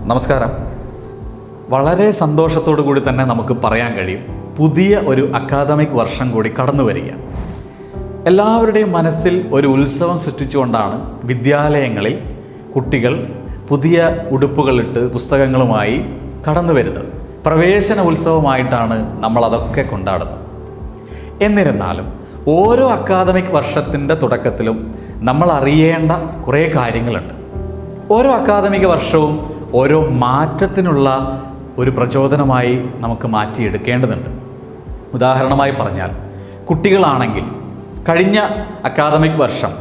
നമസ്കാരം. വളരെ സന്തോഷത്തോടു കൂടി തന്നെ നമുക്ക് പറയാൻ കഴിയും, പുതിയ ഒരു അക്കാദമിക് വർഷം കൂടി കടന്നു വരിക. എല്ലാവരുടെയും മനസ്സിൽ ഒരു ഉത്സവം സൃഷ്ടിച്ചുകൊണ്ടാണ് വിദ്യാലയങ്ങളിൽ കുട്ടികൾ പുതിയ ഉടുപ്പുകളിട്ട് പുസ്തകങ്ങളുമായി കടന്നു വരുന്നത്. പ്രവേശന ഉത്സവമായിട്ടാണ് നമ്മളതൊക്കെ കൊണ്ടാടുന്നത്. എന്നിരുന്നാലും ഓരോ അക്കാദമിക് വർഷത്തിൻ്റെ തുടക്കത്തിലും നമ്മൾ അറിയേണ്ട കുറേ കാര്യങ്ങളുണ്ട്. ഓരോ അക്കാദമിക വർഷവും ഓരോ മാറ്റത്തിനുള്ള ഒരു പ്രചോദനമായി നമുക്ക് മാറ്റിയെടുക്കേണ്ടതുണ്ട്. ഉദാഹരണമായി പറഞ്ഞാൽ, കുട്ടികളാണെങ്കിൽ കഴിഞ്ഞ അക്കാദമിക് വർഷം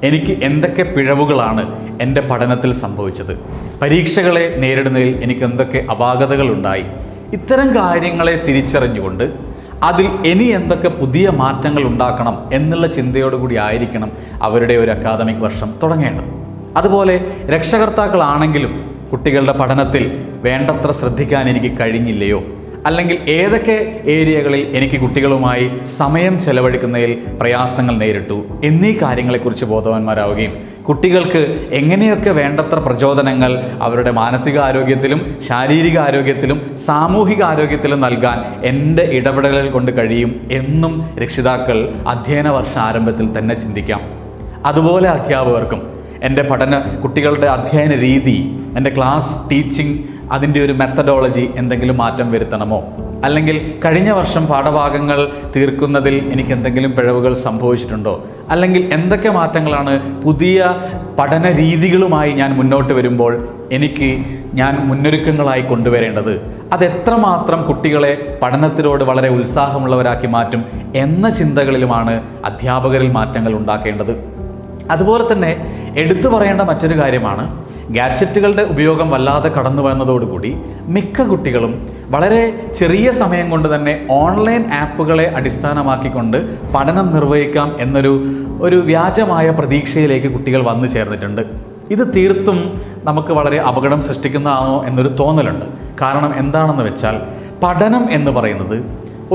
എനിക്ക് എന്തൊക്കെ പിഴവുകളാണ് എൻ്റെ പഠനത്തിൽ സംഭവിച്ചത്, പരീക്ഷകളെ നേരിടുന്നതിൽ എനിക്ക് എന്തൊക്കെ അപാകതകളുണ്ടായി, ഇത്തരം കാര്യങ്ങളെ തിരിച്ചറിഞ്ഞുകൊണ്ട് അതിൽ ഇനി എന്തൊക്കെ പുതിയ മാറ്റങ്ങൾ ഉണ്ടാക്കണം എന്നുള്ള ചിന്തയോടുകൂടി ആയിരിക്കണം അവരുടെ ഒരു അക്കാദമിക് വർഷം തുടങ്ങേണ്ടത്. അതുപോലെ രക്ഷകർത്താക്കളാണെങ്കിലും കുട്ടികളുടെ പഠനത്തിൽ വേണ്ടത്ര ശ്രദ്ധിക്കാൻ എനിക്ക് കഴിഞ്ഞില്ലയോ, അല്ലെങ്കിൽ ഏതൊക്കെ ഏരിയകളിൽ എനിക്ക് കുട്ടികളുമായി സമയം ചെലവഴിക്കുന്നതിൽ പ്രയാസങ്ങൾ നേരിട്ടു എന്നീ കാര്യങ്ങളെക്കുറിച്ച് ബോധവാന്മാരാവുകയും കുട്ടികൾക്ക് എങ്ങനെയൊക്കെ വേണ്ടത്ര പ്രചോദനങ്ങൾ അവരുടെ മാനസികാരോഗ്യത്തിലും ശാരീരിക ആരോഗ്യത്തിലും സാമൂഹിക ആരോഗ്യത്തിലും നൽകാൻ എൻ്റെ ഇടപെടലുകൾ കൊണ്ട് കഴിയും എന്നും രക്ഷിതാക്കൾ അധ്യയന വർഷ ആരംഭത്തിൽ തന്നെ ചിന്തിക്കാം. അതുപോലെ അധ്യാപകർക്കും എൻ്റെ കുട്ടികളുടെ അധ്യയന രീതി, എൻ്റെ ക്ലാസ് ടീച്ചിങ്, അതിൻ്റെ ഒരു മെത്തഡോളജി എന്തെങ്കിലും മാറ്റം വരുത്തണമോ, അല്ലെങ്കിൽ കഴിഞ്ഞ വർഷം പാഠഭാഗങ്ങൾ തീർക്കുന്നതിൽ എനിക്ക് എന്തെങ്കിലും പിഴവുകൾ സംഭവിച്ചിട്ടുണ്ടോ, അല്ലെങ്കിൽ എന്തൊക്കെ മാറ്റങ്ങളാണ് പുതിയ പഠന രീതികളുമായി ഞാൻ മുന്നോട്ട് വരുമ്പോൾ ഞാൻ മുന്നൊരുക്കങ്ങളായി കൊണ്ടുവരേണ്ടത്, അതെത്രമാത്രം കുട്ടികളെ പഠനത്തിനോട് വളരെ ഉത്സാഹമുള്ളവരാക്കി മാറ്റും എന്ന ചിന്തകളിലുമാണ് അധ്യാപകരിൽ മാറ്റങ്ങൾ ഉണ്ടാക്കേണ്ടത്. അതുപോലെ തന്നെ എടുത്തു പറയേണ്ട മറ്റൊരു കാര്യമാണ്, ഗാഡ്ജറ്റുകളുടെ ഉപയോഗം വല്ലാതെ കടന്നു വന്നതോടുകൂടി മിക്ക കുട്ടികളും വളരെ ചെറിയ സമയം കൊണ്ട് തന്നെ ഓൺലൈൻ ആപ്പുകളെ അടിസ്ഥാനമാക്കിക്കൊണ്ട് പഠനം നിർവഹിക്കാം എന്നൊരു വ്യാജമായ പ്രതീക്ഷയിലേക്ക് കുട്ടികൾ വന്നു ചേർന്നിട്ടുണ്ട്. ഇത് തീർത്തും നമുക്ക് വളരെ അപകടം സൃഷ്ടിക്കുന്നതാണോ എന്നൊരു തോന്നലുണ്ട്. കാരണം എന്താണെന്ന് വെച്ചാൽ, പഠനം എന്ന് പറയുന്നത്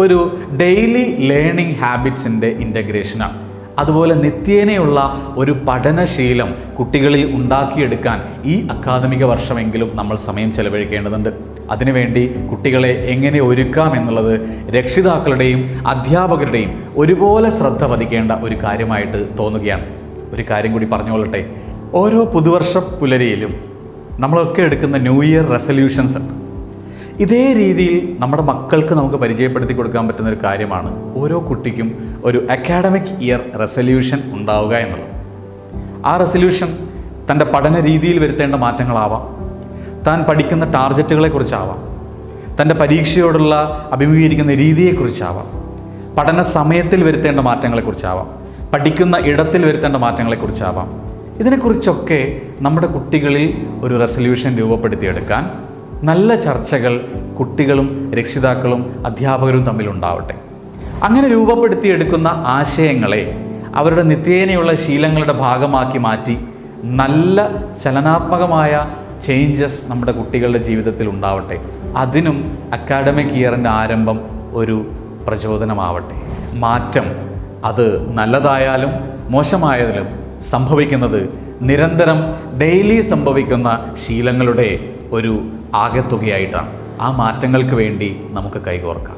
ഒരു ഡെയിലി ലേണിംഗ് ഹാബിറ്റ്സിൻ്റെ ഇൻ്റഗ്രേഷനാണ്. അതുപോലെ നിത്യേനയുള്ള ഒരു പഠനശീലം കുട്ടികളിൽ ഉണ്ടാക്കിയെടുക്കാൻ ഈ അക്കാദമിക വർഷമെങ്കിലും നമ്മൾ സമയം ചെലവഴിക്കേണ്ടതുണ്ട്. അതിനുവേണ്ടി കുട്ടികളെ എങ്ങനെ ഒരുക്കാം എന്നുള്ളത് രക്ഷിതാക്കളുടെയും അധ്യാപകരുടെയും ഒരുപോലെ ശ്രദ്ധ പതിക്കേണ്ട ഒരു കാര്യമായിട്ട് തോന്നുകയാണ്. ഒരു കാര്യം കൂടി പറഞ്ഞുകൊള്ളട്ടെ, ഓരോ പുതുവർഷ പുലരിയിലും നമ്മളൊക്കെ എടുക്കുന്ന ന്യൂ ഇയർ റെസൊല്യൂഷൻസ് ഉണ്ട്. ഇതേ രീതിയിൽ നമ്മുടെ മക്കൾക്ക് നമുക്ക് പരിചയപ്പെടുത്തി കൊടുക്കാൻ പറ്റുന്ന ഒരു കാര്യമാണ് ഓരോ കുട്ടിക്കും ഒരു അക്കാഡമിക് ഇയർ റെസൊല്യൂഷൻ ഉണ്ടാവുക എന്നുള്ളത്. ആ റെസൊല്യൂഷൻ തൻ്റെ പഠന രീതിയിൽ വരുത്തേണ്ട മാറ്റങ്ങളാവാം, താൻ പഠിക്കുന്ന ടാർഗറ്റുകളെക്കുറിച്ചാവാം, തൻ്റെ പരീക്ഷയോടുള്ള അഭിമുഖീകരിക്കുന്ന രീതിയെക്കുറിച്ചാവാം, പഠന സമയത്തിൽ വരുത്തേണ്ട മാറ്റങ്ങളെക്കുറിച്ചാവാം, പഠിക്കുന്ന ഇടത്തിൽ വരുത്തേണ്ട മാറ്റങ്ങളെക്കുറിച്ചാവാം. ഇതിനെക്കുറിച്ചൊക്കെ നമ്മുടെ കുട്ടികളിൽ ഒരു റെസൊല്യൂഷൻ രൂപപ്പെടുത്തിയെടുക്കാൻ നല്ല ചർച്ചകൾ കുട്ടികളും രക്ഷിതാക്കളും അധ്യാപകരും തമ്മിലുണ്ടാവട്ടെ. അങ്ങനെ രൂപപ്പെടുത്തിയെടുക്കുന്ന ആശയങ്ങളെ അവരുടെ നിത്യേനയുള്ള ശീലങ്ങളുടെ ഭാഗമാക്കി മാറ്റി നല്ല ചലനാത്മകമായ ചേഞ്ചസ് നമ്മുടെ കുട്ടികളുടെ ജീവിതത്തിൽ ഉണ്ടാവട്ടെ. അതിനും അക്കാഡമിക് ഇയറിൻ്റെ ആരംഭം ഒരു പ്രചോദനമാവട്ടെ. മാറ്റം അത് നല്ലതായാലും മോശമായാലും സംഭവിക്കുന്നത് നിരന്തരം ഡെയിലി സംഭവിക്കുന്ന ശീലങ്ങളുടെ ഒരു ആകെത്തുകയായിട്ടാണ്. ആ മാറ്റങ്ങൾക്ക് വേണ്ടി നമുക്ക് കൈകോർക്കാം.